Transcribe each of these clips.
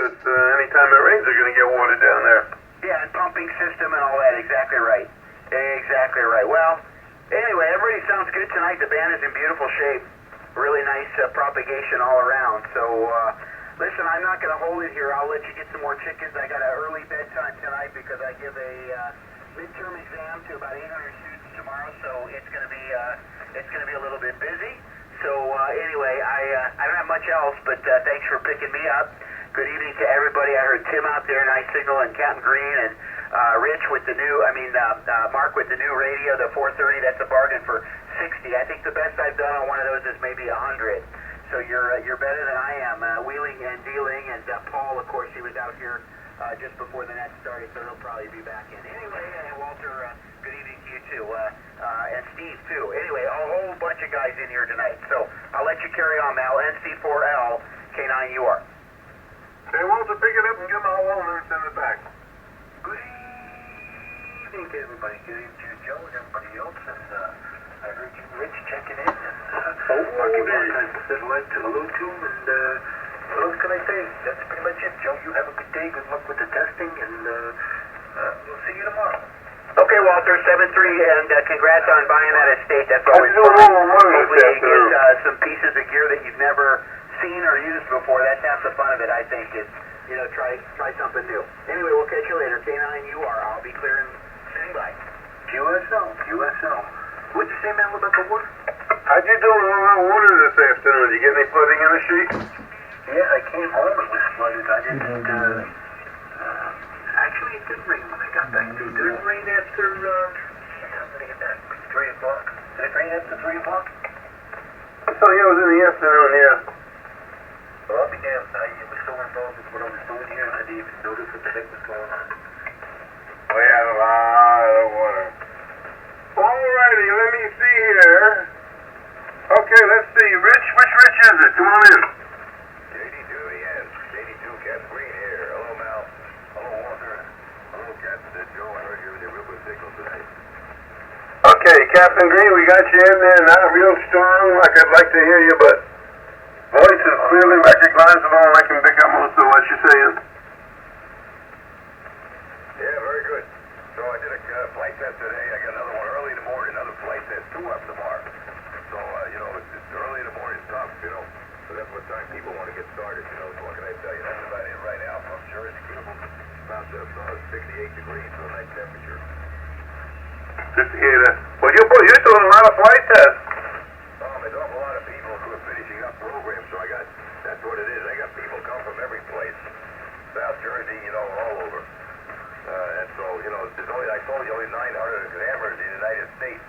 because anytime it rains, they're going to get water down there. Yeah, and pumping system and all that. Exactly right. Exactly right. Well, anyway, everybody sounds good tonight. The band is in beautiful shape. Really nice propagation all around. So, listen, I'm not going to hold it here. I'll let you get some more chickens. I got an early bedtime tonight because I give a midterm exam to about 800 students tomorrow. So it's going to be a little bit busy. So anyway, I don't have much else, but thanks for picking me up. Good evening to everybody. I heard Tim out there, nice signal, and Captain Green, and Rich with the new, Mark with the new radio, the 430. That's a bargain for 60. I think the best I've done on one of those is maybe 100. So you're better than I am, wheeling and dealing. And Paul, of course, he was out here just before the net started, so he'll probably be back in. Anyway, Walter, good evening to you too, and Steve too. Anyway, a whole bunch of guys in here tonight. So I'll let you carry on, Mal. NC4L K9UR. Hey, Walter, pick it up and give them a hello and then send it back. Good evening to everybody. Good evening to Joe and everybody else. And I heard you, Rich, checking in. And Marky Mark, I said like to hello to. And what else can I say? That's pretty much it. Joe, you have a good day. Good luck with the testing. And we'll see you tomorrow. Okay, Walter, 7-3, and congrats on buying that estate. That's always fun. Hopefully you get some pieces of gear that you've never seen or used before. That's half the fun of it, I think, is, try something new. Anyway, we'll catch you later. K9UR. I'll be clear and sitting by. QSL. What'd you say, man, about the water? How'd you do with all that water this afternoon? Did you get any flooding in the street? Yeah, I came home. It was flooded. I didn't, actually, it didn't rain when I got back. Did it rain after, what time did I get back? 3 o'clock? Did it rain after 3 o'clock? I thought it was in the afternoon, yeah. Well, I'll be damned. I was so involved with what I was doing here, I didn't even notice what the heck was going on. We had a lot of water. Alrighty, let me see here. Okay, let's see. Rich, which Rich is it? Come on in. JD2, yes. JD2, Captain Green here. Hello, Mal. Hello, Walter. Hello, Captain Joe. I heard you with a real good signal tonight. Okay, Captain Green, we got you in there. Not real strong like I'd like to hear you, but voice is clearly recognizable and I can pick up most of what you're saying. Yeah, very good. So I did a flight test today. I got another one early in the morning, another flight test, 2 up tomorrow. So, it's early in the morning tough, So that's what time people want to get started, So what can I tell you? That's about it right now. I'm sure it's beautiful. About 68 degrees for night temperature. 58. Well, you're doing a lot of flight tests. There's an awful lot of people who are finishing up programs, so that's what it is. I got people come from every place. South Jersey, all over. And so, I told you, only 900 examiners in the United States.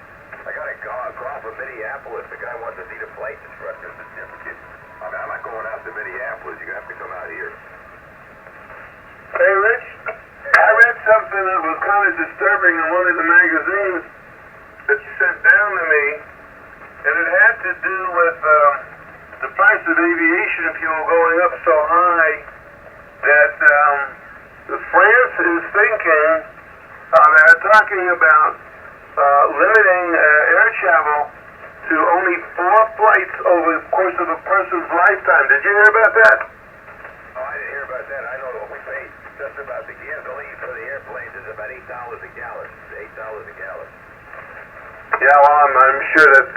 I got a call from Minneapolis. The guy wants to see the flight instructor certificate. I'm not going out to Minneapolis. You're going to have to come out here. Hey, Rich, I read something that was kind of disturbing in one of the magazines that you sent down to me, and it had to do with the price of aviation fuel going up so high that France is thinking, they're talking about limiting air travel to only 4 flights over the course of a person's lifetime. Did you hear about that? Oh, I didn't hear about that. I know what we pay just about the gasoline for the airplanes is about $8 a gallon. $8 a gallon. Yeah, well, I'm sure that's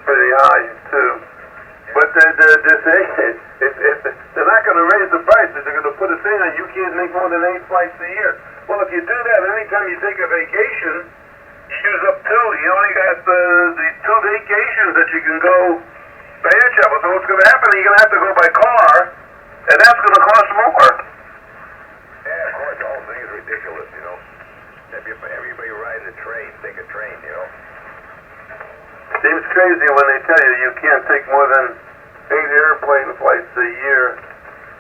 pretty high too. But they're saying if they're not going to raise the prices, they're going to put a thing on you can't make more than 8 flights a year. Well, if you do that, anytime you take a vacation, you use up 2. You only got the 2 vacations that you can go by air travel. So what's going to happen? You're going to have to go by car, and that's going to cost more. Yeah, of course, the whole thing is ridiculous, Everybody riding the train, take a train, Seems crazy when they tell you you can't take more than 8 airplane flights a year.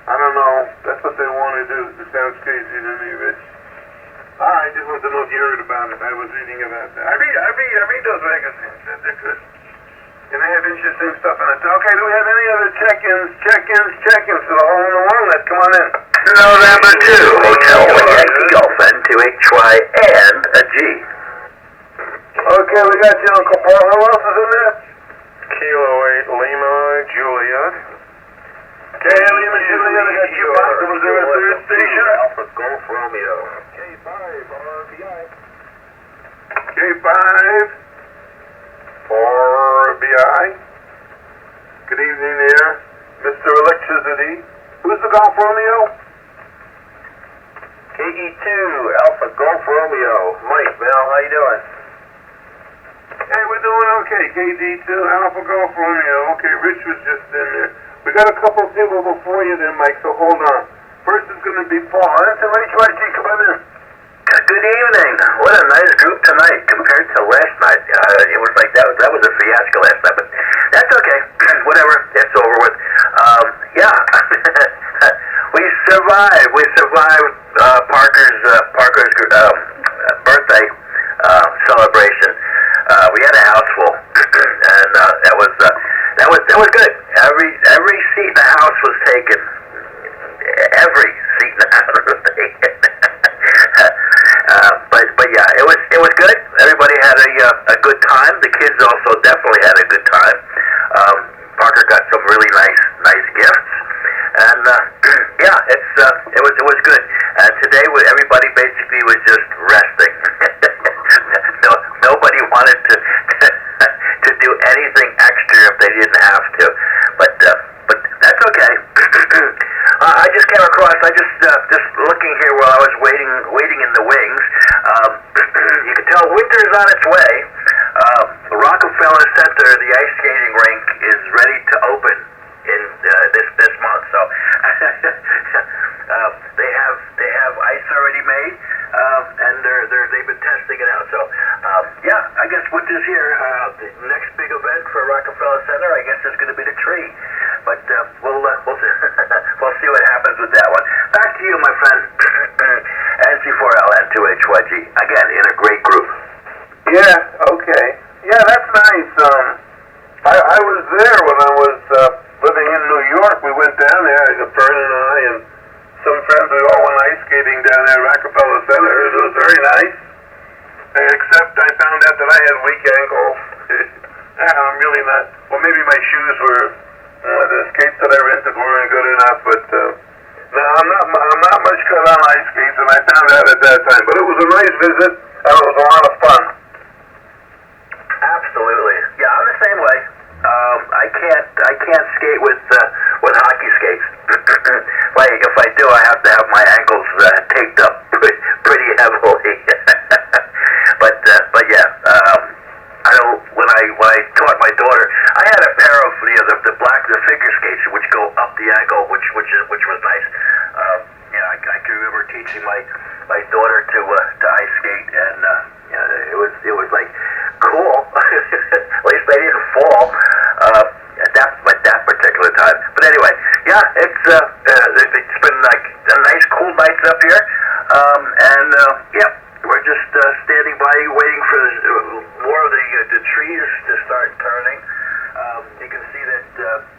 I don't know. That's what they want to do. It sounds crazy to me, Rich. I just want to know if you heard about it. I was reading about that. I read those magazines. They're good. And they have interesting stuff in it. Okay, do we have any other check-ins for the hole in the walnut? Come on in. November 2, Hotel Yankee Golf N2HY and a G. Okay, we got you, Uncle Paul. Who else is in there? Kilo 8 Lima Juliet. Okay, Lima Juliet, I got you, Bob. Was there a Romeo. K5, RBI. K5, RBI. Good evening there, Mr. Electricity. Who's the Golf Romeo? KE2, Alpha Golf Romeo. Mike, Mel, how you doing? Hey, we're doing okay. KD2, Alpha Golf Romeo. Okay, Rich was just in there. We got a couple people before you there, Mike, so hold on. First is going to be Paul. Answer HYG, come on in. Good evening. What a nice group tonight compared to last night. It was like that was a fiasco last night, but that's okay. Whatever, it's over with. Yeah, we survived. We survived Parker's birthday celebration. We had a house full, and that was good. Every seat in the house was taken. Every seat in the house was taken. But yeah, it was good. Everybody had a good time. The kids also definitely had a good time. Parker got some really nice gifts, and yeah, it was good. Today everybody basically was just resting. Nobody wanted to do anything extra if they didn't have to, but that's okay. I just came across. I just looking here while I was waiting in the wings. You can tell winter's on its way. The Rockefeller Center, the ice skating rink, is ready to open in this month. So they have ice already made, and they've been testing it out. So yeah, I guess winter's here. The next big event for Rockefeller Center, I guess, is going to be the tree. But we'll we'll see what happens with that one. Back to you, my friend. NC4L and 2HYG again in a great group. Yeah, okay. Yeah, that's nice. I was there when I was living in New York. We went down there, Fern and I, and some friends. We all went ice skating down there at Rockefeller Center. It was very nice. Except I found out that I had weak ankles. I'm really not. Well, maybe my shoes were. The skates that I rented weren't good enough, but no, I'm not much cut on ice skates, and I found out at that time. But it was a nice visit, and it was a lot of fun. Absolutely, yeah, I'm the same way. I can't skate with hockey skates. If I do, I have to have my ankles taped up pretty heavily. but yeah. I know when I taught my daughter, I had a pair of the figure skates which go up the ankle, which was nice. Yeah, I can remember teaching my daughter to ice skate, and it was like cool. At least they didn't fall at that particular time. But anyway, yeah, it's been like a nice cool nights up here, and yeah. We're just standing by, waiting for more of the trees to start turning. You can see that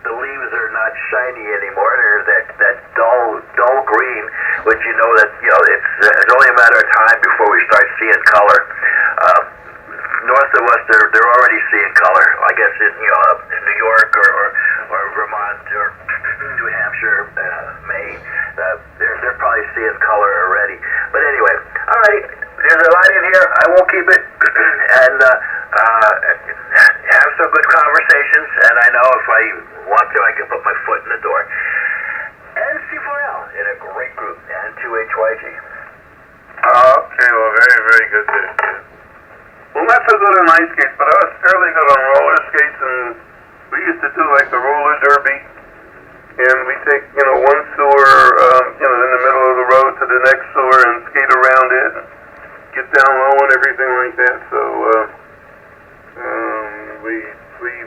the leaves are not shiny anymore; they're that dull green, which you know it's only a matter of time before we start seeing color. North of us, they're already seeing color. I guess in New York or Vermont or New Hampshire, Maine, they're probably seeing color already. But anyway, all right. There's a lot in here. I won't keep it, and have some good conversations. And I know if I want to, I can put my foot in the door. NC4L in a great group, and 2HYG. Okay, well, very, very good there. Well, not so good on ice skates, but I was fairly good on roller skates, and we used to do like the roller derby, and we take one sewer in the middle of the road to the next sewer and skate around it. Get down low and everything like that. So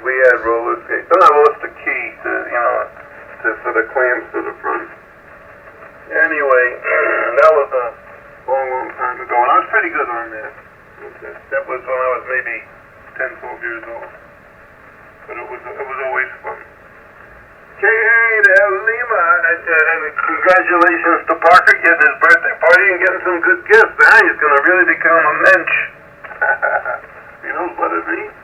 we had roller skates. Then I lost the key for the clamps to the front. Anyway, that was a long time ago, and I was pretty good on that. That was when I was maybe 10, 12 years old. But it was always fun. Hey, there, Lima, and congratulations to Parker getting his birthday party and getting some good gifts. Now he's going to really become a mensch. He knows what it means.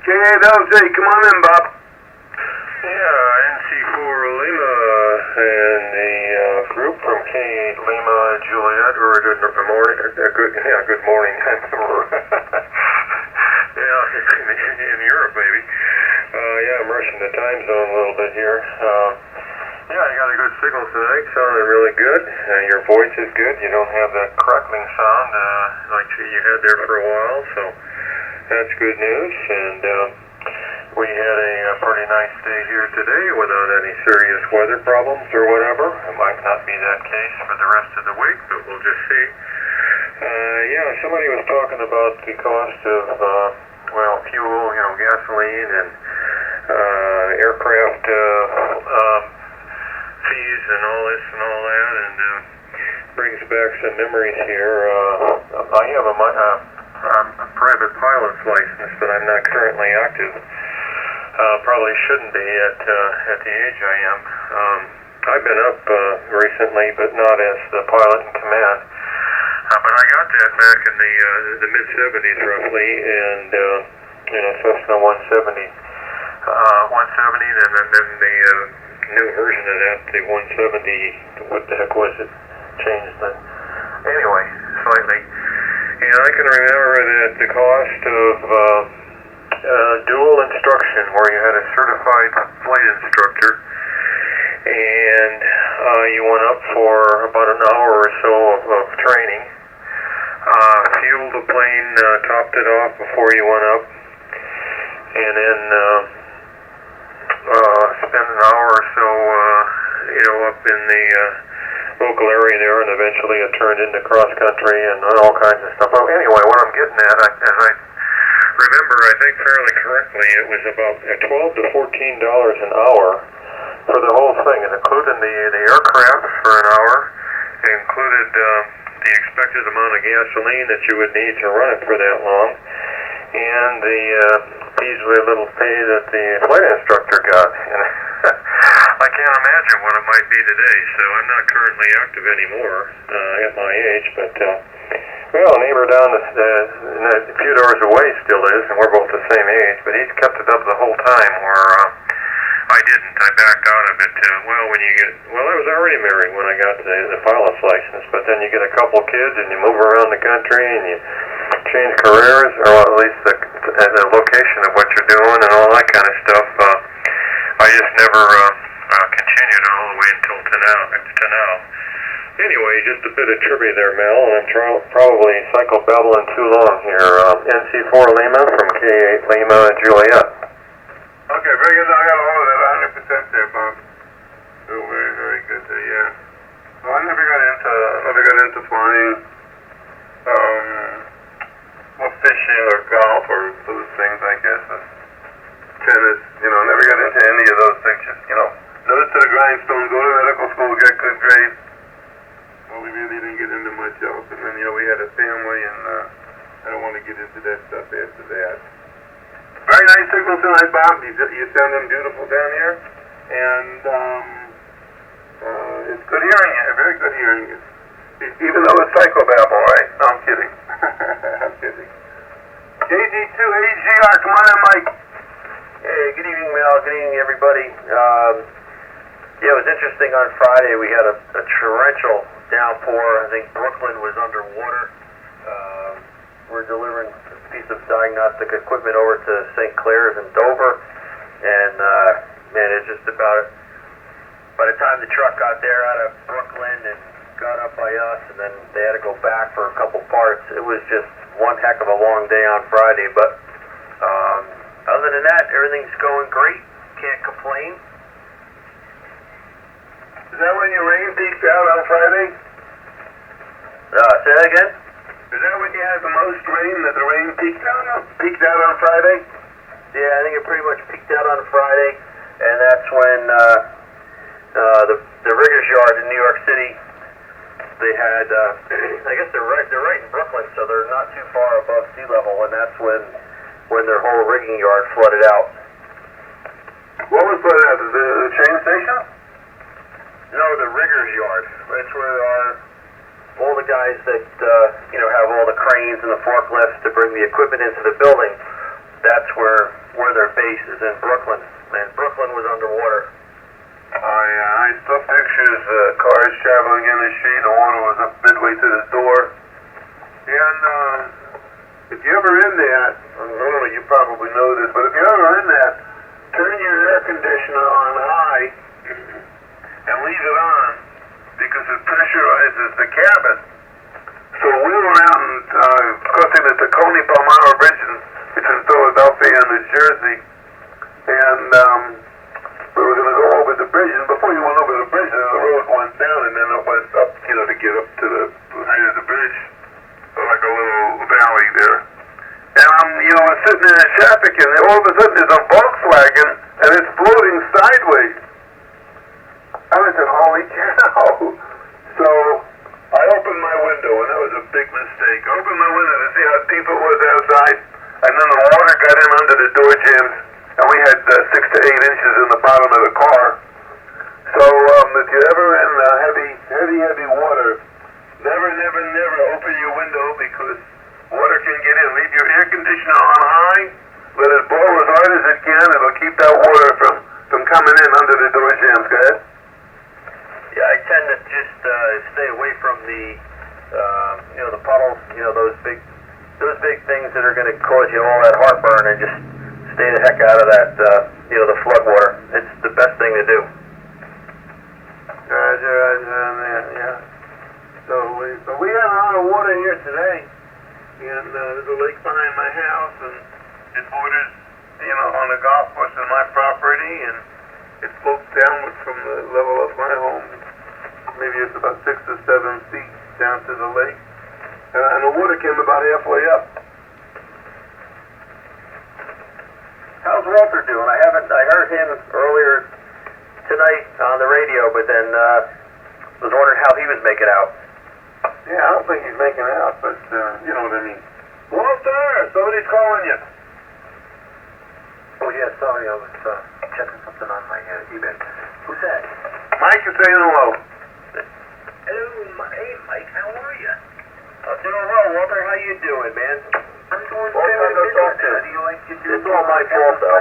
KLJ, come on in, Bob. Yeah, NC4 Lima and the group from K8 Lima Juliet, or good morning. Good morning. Yeah, in Europe maybe. Yeah, I'm rushing the time zone a little bit here. Yeah, I got a good signal tonight, sounding really good. Your voice is good. You don't have that crackling sound like you had there for a while, so that's good news. And we had a pretty nice day here today without any serious weather problems or whatever. It might not be that case for the rest of the week, but we'll just see. Yeah, somebody was talking about the cost of, fuel, gasoline and aircraft fees and all this and all that, and brings back some memories here. I have a private pilot's license, but I'm not currently active. Probably shouldn't be at the age I am. I've been up recently, but not as the pilot in command. But I got that back in the mid-70s roughly, and Cessna 170, and then the new version of that, the 170. What the heck was it? Changed the anyway slightly. And I can remember that the cost of dual instruction, where you had a certified flight instructor, and you went up for about an hour or so of training, fueled the plane, topped it off before you went up, and then spent an hour or so, up in the local area there, and eventually it turned into cross country and all kinds of stuff. Well, anyway, what I'm getting at, as I remember, I think fairly correctly, it was about $12 to $14 an hour for the whole thing. It included the aircraft for an hour. It included the expected amount of gasoline that you would need to run it for that long, and the measly little pay that the flight instructor got. And I can't imagine what it might be today, so I'm not currently active anymore at my age, but a neighbor down a few doors away still is, and we're both the same age, but he's kept it up the whole time, where I didn't. I backed out of it. I was already married when I got the pilot's license, but then you get a couple kids and you move around the country and you change careers, or at least the location of what you're doing and all that kind of stuff. I just never continued all the way until to now. Anyway, just a bit of trivia there, Mel, and I'm probably psychobabbling too long here. NC4 Lima from K8 Lima Juliet. Okay, very good. I got all of that 100% there, Bob. So very, very good there, yeah. Well, I never got into flying, fishing or golf or those things, I guess. Tennis, never got into any of those things. Just, nose to the grindstone, go to medical school, get good grades. Well, we really didn't get into much else. And then, we had a family, and I don't want to get into that stuff after that. Very nice signal tonight, Bob. You sounding beautiful down here, and it's good hearing you. Very good hearing you. Even though it's psychobabble, right? No, I'm kidding. I'm kidding. JG2AGR, come on in, Mike. Hey, good evening, Mel. Good evening, everybody. It was interesting on Friday. We had a torrential downpour. I think Brooklyn was underwater. We're delivering a piece of diagnostic equipment over to St. Clair's in Dover, and it's just about by the time the truck got there out of Brooklyn and got up by us, and then they had to go back for a couple parts. It was just one heck of a long day on Friday, but other than that, everything's going great. Can't complain. Is that when your rain peaked out on Friday? Say that again? Is that when you had the most rain, that the rain peaked out on Friday? Yeah, I think it pretty much peaked out on Friday, and that's when the riggers yard in New York City, they had, I guess they're right in Brooklyn, so they're not too far above sea level, and that's when their whole rigging yard flooded out. What was flooded out? The train station? No, the riggers yard. That's where all the guys that have all the cranes and the forklifts to bring the equipment into the building. That's where their base is, in Brooklyn, and Brooklyn was underwater. I saw pictures, cars traveling in the street, the water was up midway to the door. And, if you're ever in that, I don't know, you probably know this, but if you're ever in that, turn your air conditioner on high and leave it on because it pressurizes the cabin. So we were out crossing the Tacony Palmyra Bridge between Philadelphia and New Jersey, and we were going to go over the bridge, and before you went over the bridge, the road went down, and then it went up, to get up to the height of the bridge, like a little valley there. And I'm sitting there in traffic, and all of a sudden there's a Volkswagen, and it's floating sideways. I said, holy cow. So I opened my window, and that was a big mistake. I opened my window to see how deep it was outside, and then the water got in under the door jambs, and we had 6 to 8 inches in the bottom of the car. So if you're ever in heavy water, never open your window because water can get in. Leave your air conditioner on high, let it blow as hard as it can. It'll keep that water from coming in under the door jambs. Go ahead. Yeah, I tend to just stay away from the puddles, those big things that are going to cause you all that heartburn, and just stay the heck out of that, the flood water. It's the best thing to do. Yeah. So we had a lot of water here today, and there's a lake behind my house, and it borders, on the golf course in my property, and it slopes downward from the level of my home. Maybe it's about 6 or 7 feet down to the lake, and the water came about halfway up. How's Walter doing? I heard him earlier tonight on the radio, but then was wondering how he was making out. Yeah, I don't think he's making it out, but you know what I mean. Walter, somebody's calling you. Oh, yeah, sorry, I was checking something on my eBay. Who's that? Mike is saying hello. Hello, hey, Mike, how are you? I'm doing well, Walter. How you doing, man? I'm doing Long time no talk to. How do you like to do? It's all my fault, though.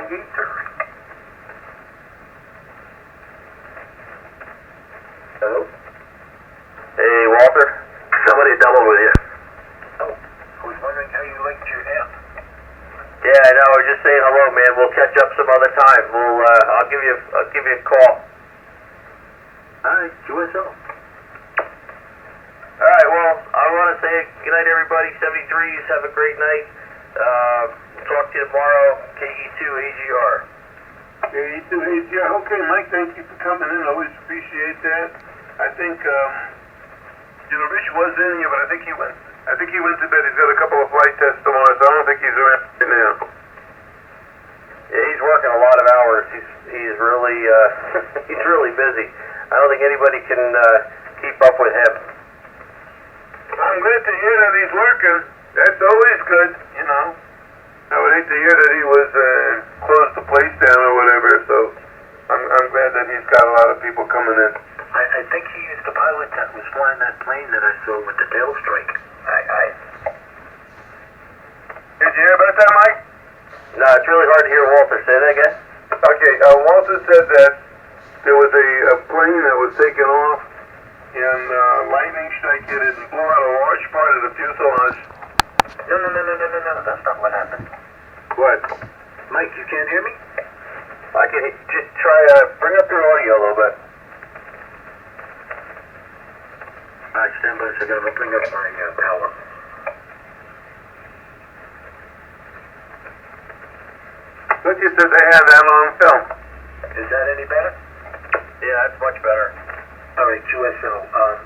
Hello? Hey, Walter. Somebody double with you. Oh, I was wondering how you liked your amp. Yeah, I know. I was just saying hello, man. We'll catch up some other time. I'll give you a call. All right, QSO. All right. Well, I want to say good night, everybody. 73s. Have a great night. Talk to you tomorrow. KE2 AGR. KE2 AGR. Okay, Mike. Thank you for coming in. Always appreciate that. I think Rich was in here, but I think he went to bed. He's got a couple of flight tests tomorrow, so I don't think he's around right now. Yeah, he's working a lot of hours. He's really he's really busy. I don't think anybody can keep up with him. I'm glad to hear that he's working. That's always good, I would hate to hear that he was closed the place down or whatever. So I'm glad that he's got a lot of people coming in. I think he used the pilot that was flying that plane that I saw with the tail strike. Did you hear about that, Mike? No, it's really hard to hear Walter. Say that again. Okay, Walter said that there was a plane that was taken off, and lightning strike hit it and blew out a large part of the fuselage. No, that's not what happened. What? Mike, you can't hear me? I can just try bring up your audio a little bit. All right, stand by a second. I'm going to bring up my power. But you said they had that on film. Is that any better? Yeah, that's much better. All right, QSO.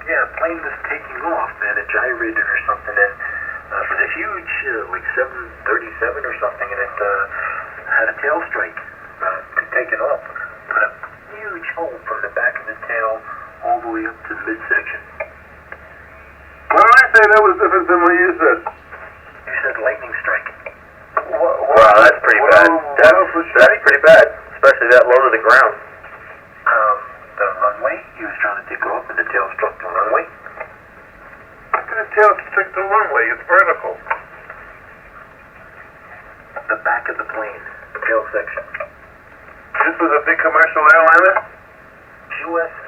Yeah, plane was taking off, man. It gyrated or something, and it was a huge, like 737 or something, and it had a tail strike taken off. Put a huge hole from the back of the tail all the way up to the midsection. Why did I say that was different than what you said? You said lightning strike. Wow, that's pretty bad. That's pretty bad, especially that low to the ground. The runway, he was trying to take off, and the tail struck the runway. How can a tail stick the runway? It's vertical. The back of the plane, the tail section. This was a big commercial airliner? U.S.